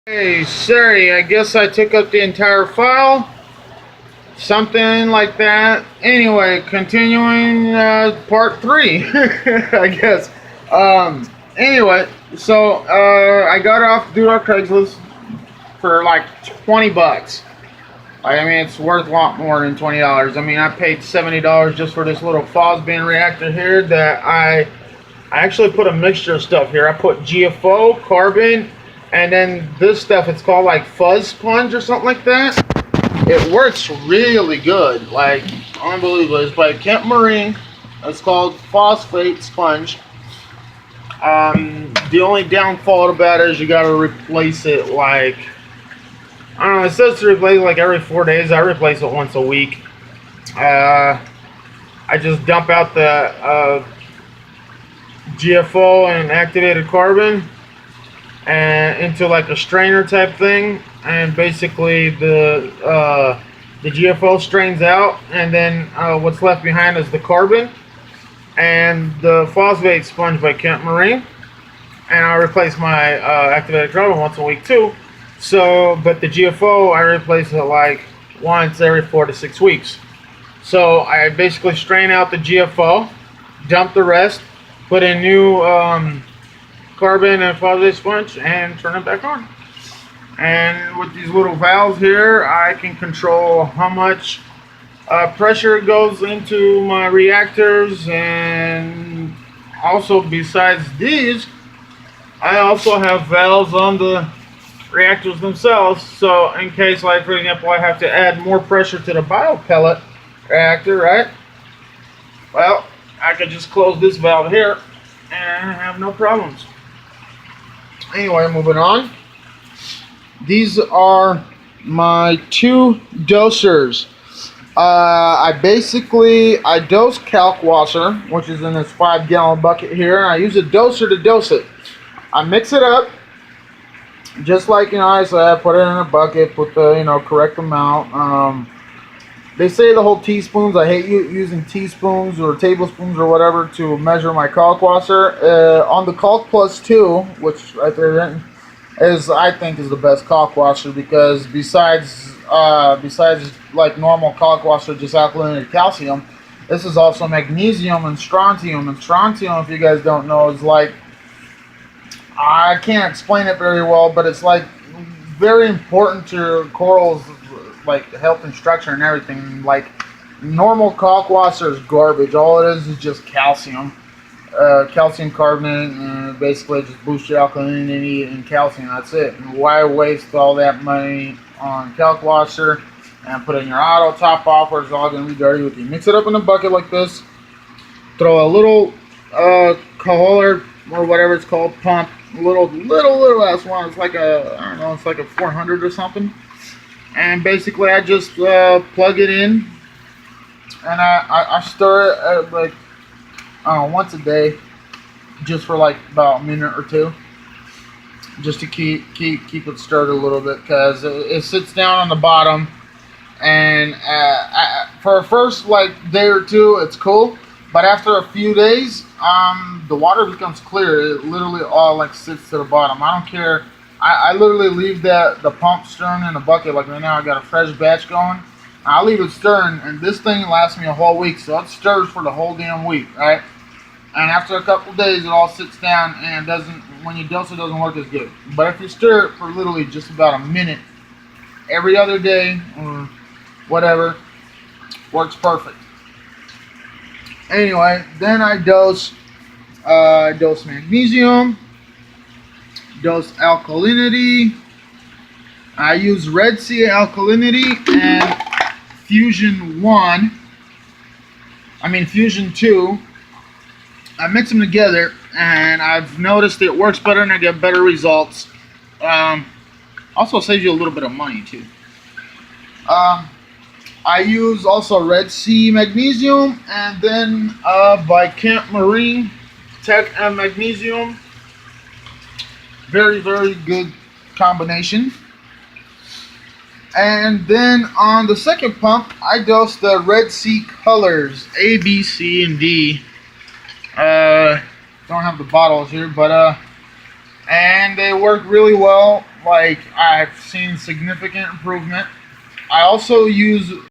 Hey, sorry, I guess I took up the entire file. Something like that. Anyway, continuing part 3, I guess. Anyway, so I got off Dude on Craigslist for like 20 bucks. I mean, it's worth a lot more than $20. I mean, I paid $70 just for this little Fosbin reactor here that I actually put a mixture of stuff here. I put GFO, carbon, and then this stuff, it's called like fuzz sponge or something like that. It works really good, like unbelievable. It's by Kent Marine. It's called phosphate sponge. The only downfall about it is you got to replace it like, I don't know, it says to replace it like every 4 days. I replace it once a week. I just dump out the GFO and activated carbon and into like a strainer type thing, and basically the GFO strains out, and then what's left behind is the carbon and the phosphate sponge by Kent Marine, and I replace my activated carbon once a week too. So, but the GFO I replace it like once every 4 to 6 weeks. So I basically strain out the GFO, dump the rest, put in new carbon and phosphate sponge, and turn it back on. And with these little valves here, I can control how much pressure goes into my reactors. And also, besides these, I also have valves on the reactors themselves, so in case, like for example, I have to add more pressure to the bio pellet reactor, right? Well, I could just close this valve here and have no problems. Anyway, moving on. These are my 2 dosers. I dose calc washer, which is in this 5-gallon bucket here. I use a doser to dose it. I mix it up, just like I said, put it in a bucket, put the correct amount. They say the whole teaspoons. I hate using teaspoons or tablespoons or whatever to measure my caulk washer. On the Caulk Plus 2, which right there I think is the best caulk washer, because besides like normal caulk washer, just alkalinated calcium, this is also magnesium and strontium. And strontium, if you guys don't know, is like, I can't explain it very well, but it's like very important to corals, like health and structure and everything. Like normal caulk washer is garbage. All it is just calcium, calcium carbonate, and basically just boost your alkalinity and calcium. That's it. And why waste all that money on calc washer and put it in your auto top off where it's all going to be dirty with you? Mix it up in a bucket like this. Throw a little Kohler or whatever it's called pump. Little ass one. It's like a, I don't know, it's like a 400 or something. And basically I just plug it in, and I stir it like, I don't know, once a day, just for like about a minute or two, just to keep it stirred a little bit, because it sits down on the bottom, and for a first like day or two it's cool, but after a few days the water becomes clear. It literally all like sits to the bottom. I don't care. I literally leave the pump stirring in the bucket. Like right now I got a fresh batch going. I leave it stirring, and this thing lasts me a whole week, so it stirs for the whole damn week, right? And after a couple of days it all sits down, and when you dose it, doesn't work as good. But if you stir it for literally just about a minute every other day or whatever, works perfect. Anyway, then I dose magnesium, dose alkalinity. I use Red Sea alkalinity and Fusion 2. I mix them together, and I've noticed it works better and I get better results. Also saves you a little bit of money too. I use also Red Sea magnesium, and then by Kent Marine Tech and magnesium. Very, very good combination. And then on the second pump, I dose the Red Sea colors A, B, C, and D. Don't have the bottles here, but and they work really well. like I've seen significant improvement. I also use